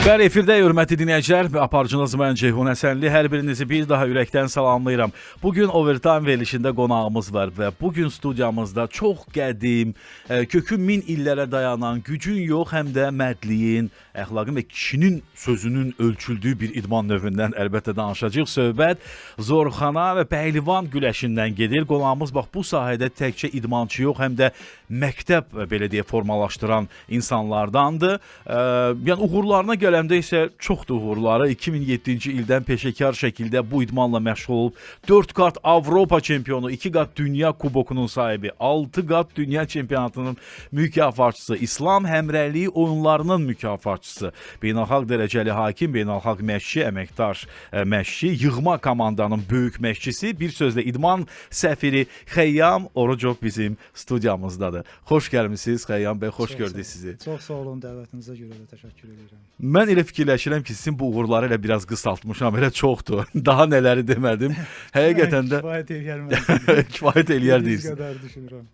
Bəli, efirdə hörmətli dinləyicilər, aparıcınız mən Ceyhun Həsənli. Hər birinizi bir daha ürəkdən salamlayıram. Bugün Overtime verilişində qonağımız var və bugün studiyamızda çox qədim, kökü 1000 illərə dayanan, gücün yox, həm də mərdliyin, əxlaqın və kişinin sözünün ölçüldüyü bir idman növündən əlbəttə danışacağıq. Söhbət zorxana və pəhlivan güləşindən gedir. Qonağımız bax bu sahədə təkcə idmançı yox, həm də məktəb belə deyə formalaşdıran insanlardandır. Yəni uğurlarına gələndə isə çoxdur uğurları. 2007-ci ildən peşəkar şəkildə bu idmanla məşğul olub 4 qat Avropa çempionu, 2 qat dünya kubokunun sahibi, 6 qat dünya çempionatının mükafatçısı, İslam həmrəyliyi oyunlarının mükafatçısı, beynəlxalq dərəcəli hakim, beynəlxalq məşqçi, əməkdar məşqçi, yığma komandanın böyük məşqçisi, bir sözlə idman səfiri Xəyyam Orucov bizim studiyamızdadır. Xoş gəlmisiniz Xəyyam bəy, xoş gördük sizi. Çox sağ olun, dəvətinizə görə də təşəkkür edirəm. Mən elə fikirləşirəm ki, sizin bu uğurları ilə biraz qısaltmışam, elə çoxdur. Daha nələri demədim. Həqiqətən də kifayət eləyər kifayət eləyər Biz deyirsiniz. qədər düşünürəm.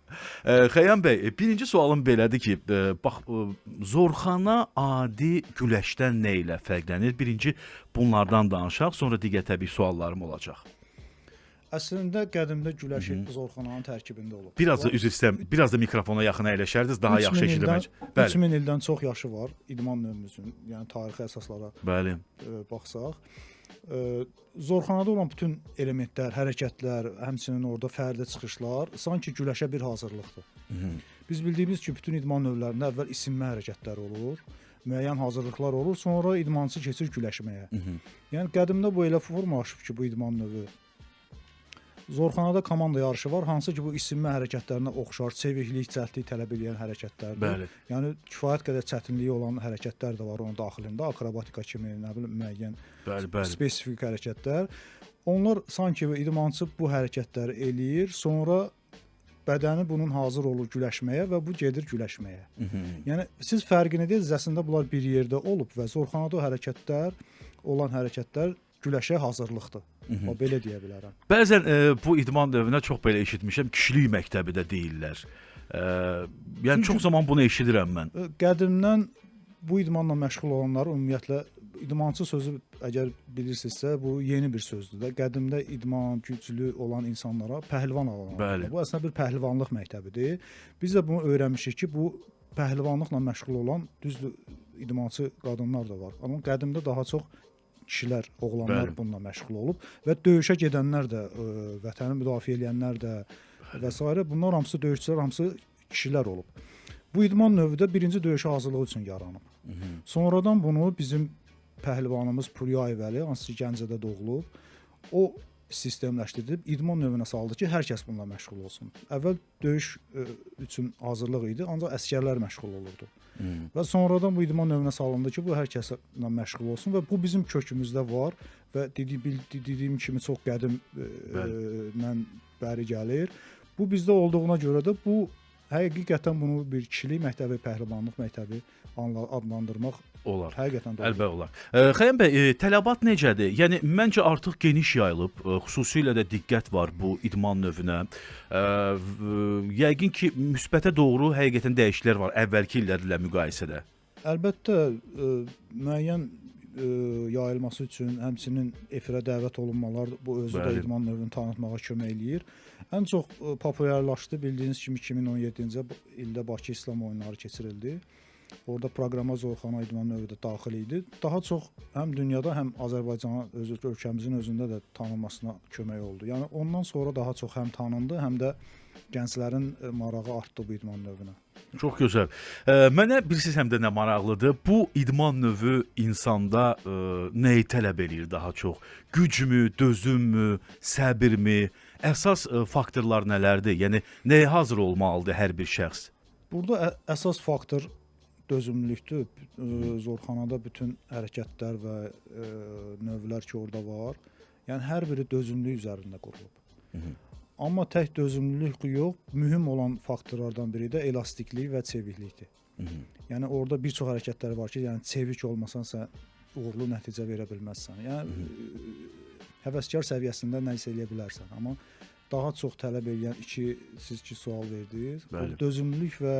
Xəyyam bəy, birinci sualım belədir ki, bax zorxana adi güləşdən nə ilə fərqlənir? Birinci bunlardan danışaq, sonra digər təbii suallarım olacaq. Əslində qədimdə güləşi zorxananın tərkibində olub. Biraz da üzr istəyirəm, biraz da mikrofona yaxın əyləşərdiniz, daha yaxşı eşidilmək. Bəli. 3000 ildən çox yaşı var idman növümüzün, yəni tarixi əsaslara Bəli. baxsaq. Zorxanada olan bütün elementlər, hərəkətlər, həmçinin orada fərdi çıxışlar sanki güləşə bir hazırlıqdır. Biz bildiyimiz ki, bütün idman növlərində əvvəl isinmə hərəkətləri olur, müəyyən hazırlıqlar olur, sonra idmançı keçir güləşməyə. Yəni qədimdə bu elə formalaşıb ki, bu idman növü Zorxanada komanda yarışı var, hansı ki bu isinmə hərəkətlərinə oxşar, çeviklik, cəldlik tələb edən hərəkətlərdir. Bəli. Yəni kifayət qədər çətinliyi olan hərəkətlər də var onun daxilində, akrobatika kimi, nə bilim müəyyən spesifik hərəkətlər. Onlar sanki idmançı bu hərəkətləri eləyir, sonra bədəni bunun hazır olur güləşməyə və bu gedir güləşməyə. Yəni siz fərqini dediniz, əslində bunlar bir yerdə olub və zorxanada olan hərəkətlər güləşə hazırlıqdır. O belə deyə bilərəm. Bəzən bu idman növünə çox belə eşitmişəm, kişilik məktəbi də deyirlər. Yəni çox zaman bunu eşidirəm mən. Qədimdən bu idmanla məşğul olanlar ümumiyyətlə idmançı sözü əgər bilirsinizsə bu yeni bir sözdür də. Qədimdə idman güclü olan insanlara pəhlivan adlanır. Bu əslində bir pəhlivanlıq məktəbidir. Biz də bunu öyrənmişik ki, bu pəhlivanlıqla məşğul olan düzdür idmançı qadınlar da var. Amma qədimdə daha çox kişilər, oğlanlar bununla məşğul olub və döyüşə gedənlər də, vətəni müdafiə edənlər də və s. bunlar hamısı döyüşçülər, hamısı kişilər olub. Bu idman növü də birinci döyüşə hazırlığı üçün yaranıb. Sonradan bunu bizim pəhlivanımız Puriyayev Əli, hansı ki Gəncədə doğulub, o sistemləşdirib idman növünə saldı ki, hər kəs bununla məşğul olsun. Əvvəl döyüş üçün hazırlıq idi, ancaq əsgərlər məşğul olurdu. Və sonradan bu idman növünə salındı ki, bu hər kəslə məşğul olsun və bu bizim kökümüzdə var və dediyim kimi çox qədimdən bəri gəlir. Bu bizdə olduğuna görə də bu həqiqətən bunu bir kişilik məktəbi, pəhlivanlıq məktəbi adlandırmaq olar. Həqiqətən doğru. Əlbəttə olar. Xəyyam bəy, tələbat necədir? Yəni məncə artıq geniş yayılıb, xüsusilə də diqqət var bu idman növünə. Yəqin ki, müsbətə doğru həqiqətən dəyişikliklər var əvvəlki illərlə müqayisədə. Əlbəttə müəyyən yayılması üçün həmçinin efirə dəvət olunmalar bu özü də idman növünü tanıtmağa kömək eləyir. Ən çox populyarlaşdı bildiyiniz kimi 2017-ci ildə Bakı İslam oyunları keçirildi. Orada proqrama zorxana idman növü də daxil idi. Daha çox həm dünyada, həm Azərbaycana, ölkəmizin özündə də tanınmasına kömək oldu. Yəni ondan sonra daha çox həm tanındı, həm də gənclərin marağı artdı bu idman növünə. Çox gözəl. Mənə bilirsiniz həm də nə maraqlıdır? Bu idman növü insanda nəyi tələb eləyir daha çox? Gücmü, dözümmü, səbirmi? Əsas faktorlar nələrdir? Yəni nəyə hazır olmalıdır hər bir şəxs? Burada əsas faktor dözümlülükdür. Zorxanada bütün hərəkətlər və növlər ki orada var. Yəni hər biri dözümlülük üzərində qurulub. Amma tək dözümlülük yox, mühüm olan faktorlardan biri də elastiklik və çeviklikdir. Yəni orada bir çox hərəkətlər var ki, yəni çevik olmasan sən uğurlu nəticə verə bilməzsən. Yəni həvəskar səviyyəsində nə isə eləyə bilərsən, amma daha çox tələb edən siz ki sual verdiniz. Dözümlülük və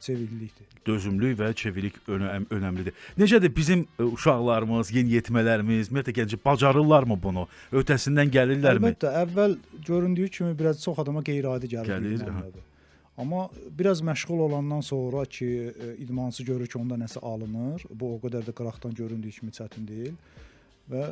çeviklikdir. Dözümlük və çeviklik önəmlidir. Necədir bizim uşaqlarımız, yeniyetmələrimiz, ümumiyyətlə gəncə bacarırlarmı bunu? Ötəsindən gəlirlərmi? Əlbəttə, əvvəl göründüyü kimi biraz çox adama qeyri-adi gəlir. Amma biraz məşğul olandan sonra ki, idmançı görür ki, onda nəsə alınır, bu o qədər də qıraqdan göründüyü kimi çətin deyil və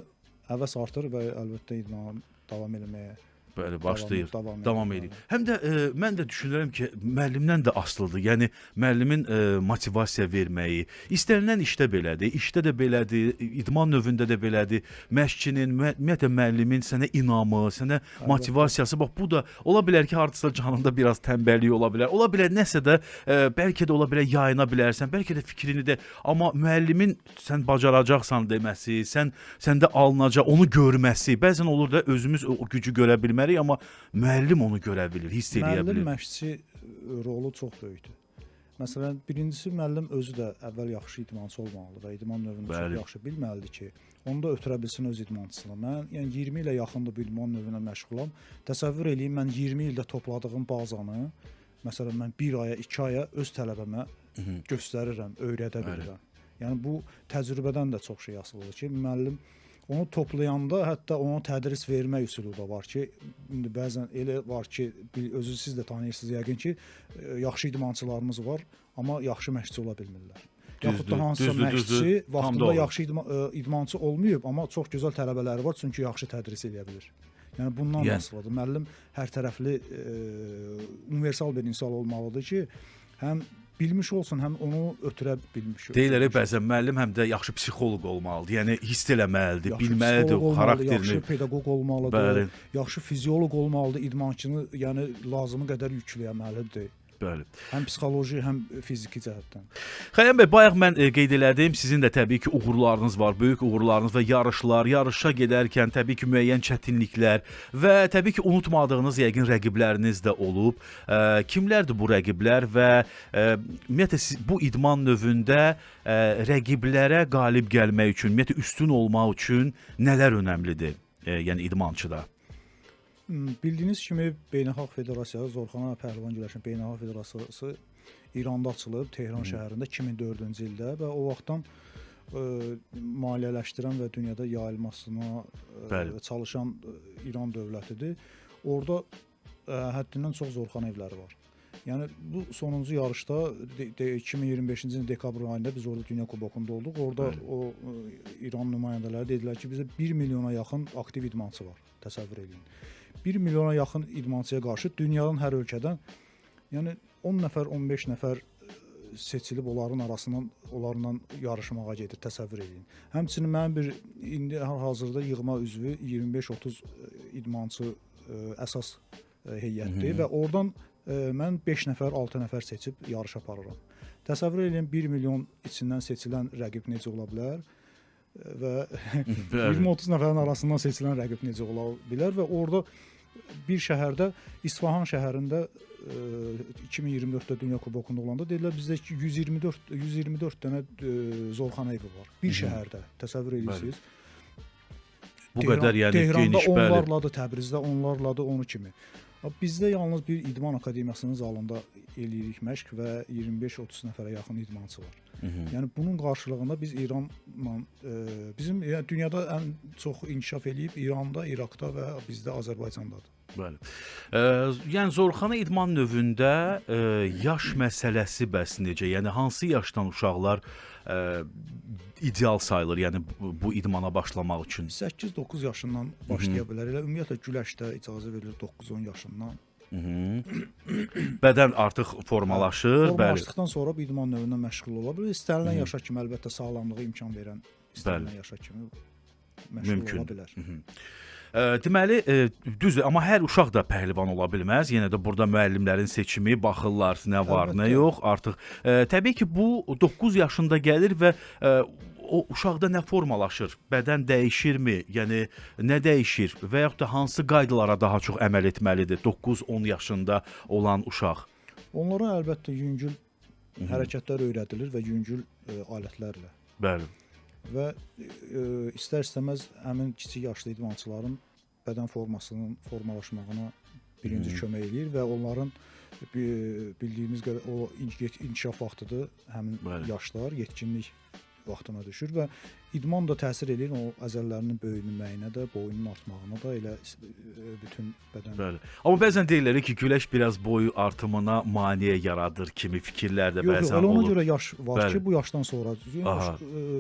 həvəs artır və əlbəttə idmana davam etməyə Bəli, başlayır, davam edir. Həm də mən də düşünürəm ki, müəllimdən də asılıdır. Yəni müəllimin motivasiya verməyi, istənilən işdə belədir, işdə də belədir, idman növündə də belədir. Məşqçinin, ümumiyyətlə müəllimin sənə inamı, sənə motivasiyası, bax bu da ola bilər ki, hardasa canında biraz tənbəllik ola bilər. Ola bilər nəsə də bəlkə də ola bilər yayına bilərsən, bəlkə də fikrini də, amma müəllimin sən bacaracaqsan deməsi, səndə alınacaq, onu görməsi, bəzən olur da özümüz o gücü görə bilmərik. Amma müəllim onu görə bilir, hiss eləyə bilir. Müəllim məşqçi rolu çox böyükdür. Məsələn, birincisi müəllim özü də əvvəl yaxşı idmançı olmalıdır və idman növünü çox yaxşı bilməlidir ki, onu da ötürə bilsin öz idmançısını. Mən yəni 20 ilə yaxındır bu idman növünə məşğulam. Təsəvvür eləyin, mən 20 ildə topladığım bazanı, məsələn, mən 1 aya, 2 aya öz tələbəmə göstərirəm, öyrədə bilirəm. Yəni bu təcrübədən də çox şey asılıdır ki, müəllim onu toplayanda hətta ona tədris vermə üsulu da var ki, indi bəzən elə var ki, özünüz siz də tanıyırsınız yəqin ki, yaxşı idmançılarımız var, amma yaxşı məşqçi ola bilmirlər. Yaxud da hansısa məşqçi vaxtında yaxşı idmançı olmayıb, amma çox gözəl tələbələri var, çünki yaxşı tədris edə bilir. Yəni bundan asılıdır. Müəllim hər tərəfli universal bir insan olmalıdır ki, həm bilmiş olsun, həm onu ötürə bilmiş olsun. Deyirlər bəzən müəllim həm də yaxşı psixoloq olmalıdır. Yəni hiss eləməlidir, bilməlidir o xarakterini. Yaxşı pedaqoq olmalıdır, yaxşı fizioloq olmalıdır, idmançını yəni lazımı qədər yükləməlidir. Bəli. Həm psixoloji, həm fiziki cəhətdən. Xəyam bəy, bayaq mən qeyd elədim, sizin də təbii ki, uğurlarınız var, böyük uğurlarınız və yarışlar, yarışa gedərkən təbii ki, müəyyən çətinliklər və təbii ki, unutmadığınız yəqin rəqibləriniz də olub. Kimlərdir bu rəqiblər və ümumiyyətlə bu idman növündə rəqiblərə qalib gəlmək üçün, ümumiyyətlə üstün olmaq üçün nələr önəmlidir, yəni idmançıda? Bildiyiniz kimi Beynəlxalq Federasiyası, Zorxana Pəhlivan Güləşin Beynəlxalq Federasiyası İranda açılıb, Tehran şəhərində 2004-cü ildə və o vaxtdan maliyyələşdirən və dünyada yayılmasına çalışan İran dövlətidir. Orada həddindən çox zorxana evləri var. Yəni bu sonuncu yarışda 2025-ci ilin dekabr ayında biz orada Dünya Kubokunda olduq. Orada o İran nümayəndələri dedilər ki, bizdə 1 milyona yaxın aktiv idmançı var. Təsəvvür edin. 1 milyona yaxın idmançıya qarşı dünyanın hər ölkədən yəni 10 nəfər, 15 nəfər seçilib onlarla yarışmağa gedir, təsəvvür edin. Həmçinin mənim indi hazırda yığma üzvü 25-30 idmançı əsas heyətdir və oradan mən 5 nəfər, 6 nəfər seçib yarış aparıram. Təsəvvür edin 1 milyon içindən seçilən rəqib necə ola bilər və 20-30 nəfərin arasından seçilən rəqib necə ola bilər və orada bir şəhərdə, İsfahan şəhərində 2024-də Dünya Kubokunda olanda dedilər bizdə 124 dənə zorxana evi var. Bir şəhərdə, təsəvvür edirsiniz. Bu qədər yəni geniş, Tehranda onlarladır, Təbrizdə onlarladır, onu kimi. Bizdə yalnız bir idman akademiyasının zalında eləyirik məşq və 25-30 nəfərə yaxın idmançı var. Yəni bunun qarşılığında biz İranla bizim dünyada ən çox inkişaf eləyib İranda, İraqda və bizdə Azərbaycandadır. Bəli. Yəni zorxana idman növündə yaş məsələsi bəs necə? Yəni hansı yaşdan uşaqlar ideal sayılır, yəni bu idmana başlamaq üçün? 8-9 yaşından başlaya bilər. Elə ümumiyyətlə güləşdə icazə verilir 9-10 yaşından. Bədən artıq formalaşır. Formalaşdıqdan sonra bu idman növündən məşğul ola bilər. İstənilən yaşa kimi əlbəttə sağlamlığı imkan verən istənilən yaşa kimi məşğul ola bilər. Deməli, düzdür, amma hər uşaq da pəhlivan ola bilməz. Yenə də burada müəllimlərin seçimi, baxırlar nə var, nə yox. Artıq təbii ki, bu 9 yaşında gəlir və o uşaqda nə formalaşır? Bədən dəyişirmi? Yəni nə dəyişir və yaxud da hansı qaydalara daha çox əməl etməlidir 9-10 yaşında olan uşaq? Onlara əlbəttə yüngül hərəkətlər öyrədilir və yüngül alətlərlə. Bəli. Və istər-istəməz həmin kiçik yaşlı idmançıların bədən formasının formalaşmağına birinci kömək eləyir və onların bildiyimiz qədər o inkişaf vaxtıdır, həmin yaşlar, yetkinlik vaxtına düşür və idman da təsir edir o əzələlərinin böyüməyinə də, boyunun artmağına da, elə bütün bədən. Bəli. Amma bəzən deyirlər ki, güləş biraz boyu artımına maneə yaradır kimi fikirlər də bəzən olur. Yox, ona görə yaş var ki, bu yaşdan sonra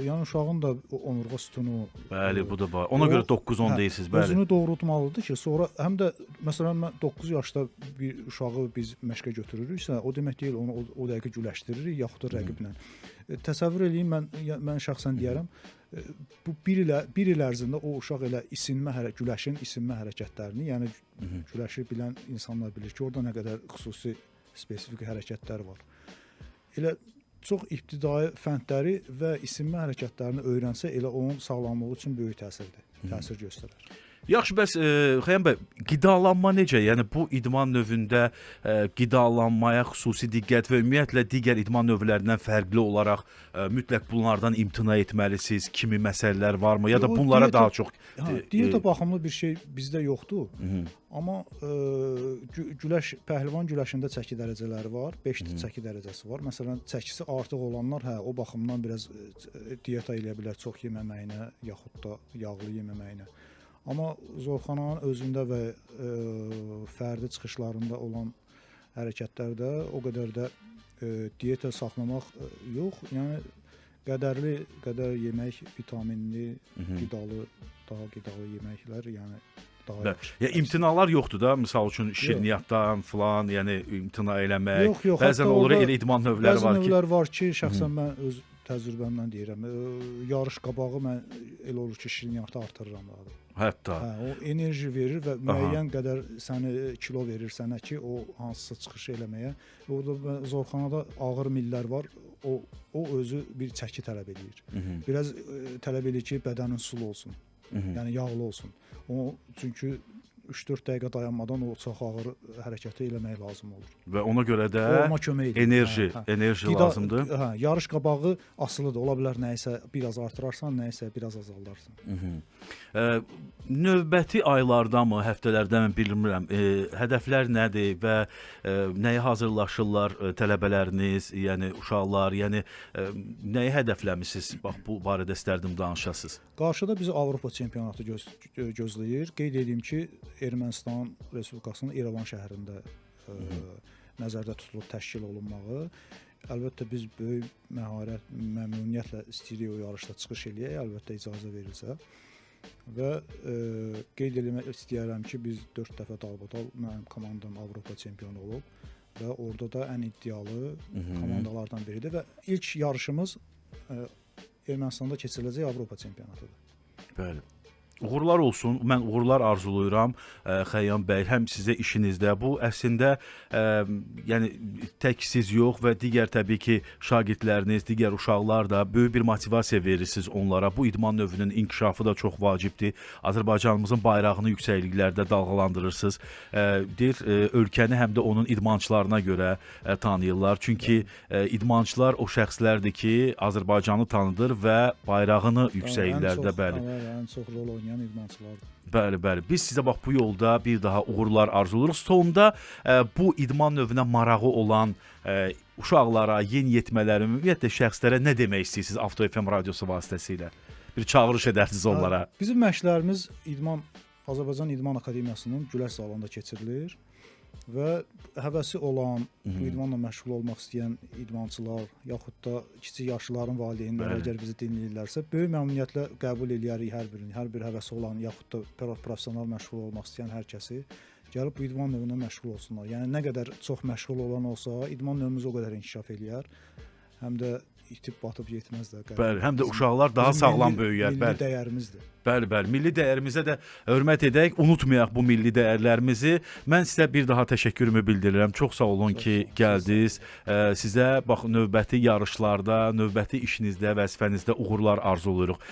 yəni uşağın da onurğa sütunu. Bəli, bu da var. Ona görə 9-10 deyirsiniz, bəli. Özünü doğrultmalıdır ki, sonra həm də məsələn mən 9 yaşda bir uşağı biz məşqə götürürüksə, o demək deyil onu o dəqiqə güləşdiririk yaxud da rəqiblə. Təsəvvür eləyin, mən şəxsən deyərəm, bu bir il ərzində o uşaq elə güləşin isinmə hərəkətlərini, yəni güləşi bilən insanlar bilir ki, orada nə qədər xüsusi spesifik hərəkətlər var. Elə çox ibtidai fəndləri və isinmə hərəkətlərini öyrənsə, elə onun sağlamlığı üçün böyük təsir göstərər. Yaxşı, bəs Xəyam bəy, qidalanma necə? Yəni bu idman növündə qidalanmaya xüsusi diqqət və ümumiyyətlə digər idman növlərindən fərqli olaraq mütləq bunlardan imtina etməlisiniz kimi məsələlər varmı? Ya da bunlara daha çox... Diyeta baxımlı bir şey bizdə yoxdur. Amma pəhlivan güləşində çəki dərəcələri var, 5 çəki dərəcəsi var. Məsələn, çəkisi artıq olanlar o baxımdan biraz diyeta eləyə bilər çox yeməməyinə, yaxud da yağlı yeməməyinə. Amma zorxananın özündə və fərdi çıxışlarında olan hərəkətlərdə o qədər də diyeta saxlamaq yox. Yəni qədər yemək, vitaminli, daha qidalı yeməklər, yəni daha yaxşı. Ya imtinalar yoxdur da, misal üçün şirniyyatdan falan, yəni imtina eləmək. Bəzən olur elə idman növləri var ki. Bəzən növlər var ki, şəxsən mən öz təcrübəmdən deyirəm. Yarış qabağı mən elə olur ki, şirniyyatı artırıram daha. Hətta. O enerji verir və müəyyən qədər səni kilo verir sənə ki, o hansısa çıxış eləməyə. Orada zorxanada ağır millər var. O özü bir çəki tələb edir. Biraz tələb edir ki, bədənin sulu olsun. Yəni yağlı olsun. Çünki 3-4 dəqiqə dayanmadan o çox ağır hərəkəti eləmək lazım olur. Və ona görə də enerji lazımdır. Yarış qabağı asılıdır. Ola bilər nəyisə biraz artırarsan, nəyisə biraz azaldarsan. Növbəti aylardamı, həftələrdəmi bilmirəm, hədəflər nədir və nəyə hazırlaşırlar tələbələriniz, yəni uşaqlar, yəni nəyi hədəfləmisiniz? Bax, bu barədə istərdim danışasınız. Qarşıda bizi Avropa çempionatı gözləyir. Qeyd edeyim ki, Ermənistan Respublikasının İrəvan şəhərində nəzərdə tutulub təşkil olunmağı. Əlbəttə biz böyük məmnuniyyətlə istəyirik o yarışda çıxış eləyək, əlbəttə icazə verilsə. Və qeyd etmək istəyirəm ki, biz 4 dəfə dalbadal mənim komandam Avropa çempionu olub və orada da ən iddialı komandalardan biridir və ilk yarışımız Ermənistanda keçiriləcək Avropa çempionatıdır. Bəli. Uğurlar olsun. Mən uğurlar arzulayıram Xəyyam bəy, həm sizə işinizdə. Bu əslində yəni tək siz yox və digər təbii ki şagirdləriniz, digər uşaqlar da böyük bir motivasiya verirsiniz onlara. Bu idman növünün inkişafı da çox vacibdir. Azərbaycanımızın bayrağını yüksəkliklərdə dalğalandırırsınız. Deyir, ölkəni həm də onun idmançılarına görə tanıyırlar. Çünki idmançılar o şəxslərdir ki, Azərbaycanı tanıdır və bayrağını yüksəkliklərdə ən çox rol oynayan idmançılardır. Bəli. Biz sizə bax bu yolda bir daha uğurlar arzulayırıq. Sonda bu idman növünə marağı olan uşaqlara, yeniyetmələrə, ümumiyyətlə şəxslərə nə demək istəyirsiniz Avto FM radiosu vasitəsilə? Bir çağırış edərsiniz onlara. Bizim məşqlərimiz Azərbaycan İdman Akademiyasının Güləş zalında keçirilir və həvəsi olan, bu idmanla məşğul olmaq istəyən idmançılar, yaxud da kiçik yaşlıların valideynləri əgər bizi dinləyirlərsə, böyük məmnuniyyətlə qəbul eləyərik hər birini. Hər bir həvəsi olan, yaxud da professional məşğul olmaq istəyən hər kəsi gəlib bu idman növünə məşğul olsunlar. Yəni nə qədər çox məşğul olan olsa, idman növümüz o qədər inkişaf eləyər. Həm də itib batıb yetməz də. Bəli, həm də uşaqlar daha sağlam böyüyər. Milli dəyərimizdir. Bəli. Milli dəyərimizə də hörmət edək, unutmayaq bu milli dəyərlərimizi. Mən sizə bir daha təşəkkürümü bildirirəm. Çox sağ olun ki, gəldiniz. Sizə bax növbəti yarışlarda, növbəti işinizdə, vəzifənizdə uğurlar arzulayırıq.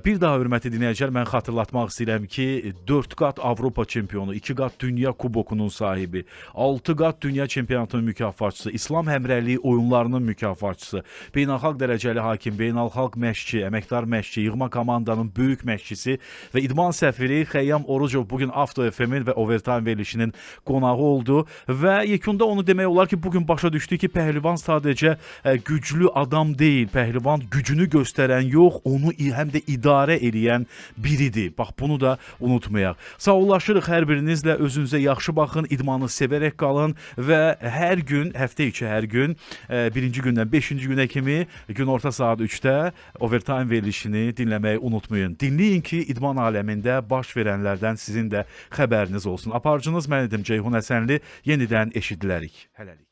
Bir daha hörmətli dinləyicilər, mən xatırlatmaq istəyirəm ki, 4 qat Avropa çempionu, 2 qat Dünya Kubokunun sahibi, 6 qat Dünya çempionatının mükafatçısı, İslam Həmrəyliyi oyunlarının mükafatçısı, beynəlxalq dərəcəli hakim, beynəlxalq məşqçi, əməkdar məşqçi, yığma komandanın böyük məşqçisi, məşqçisi və idman səfiri Xəyyam Orucov bugün Avto FM-in və Overtime verilişinin qonağı oldu və yekunda onu demək olar ki, bugün başa düşdük ki, pəhlivan sadəcə güclü adam deyil, pəhlivan gücünü göstərən yox, onu həm də idarə edən biridir. Bax, bunu da unutmayaq. Sağollaşırıq hər birinizlə, özünüzə yaxşı baxın, idmanı sevərək qalın və hər gün, həftə içi hər gün, birinci gündən 5-ci günə kimi günorta saat 3-də Overtime verilişini dinləməyi unutmayın. Dinləyin ki, idman aləmində baş verənlərdən sizin də xəbəriniz olsun. Aparıcınız mən idim Ceyhun Həsənli. Yenidən eşidilərik. Hələlik.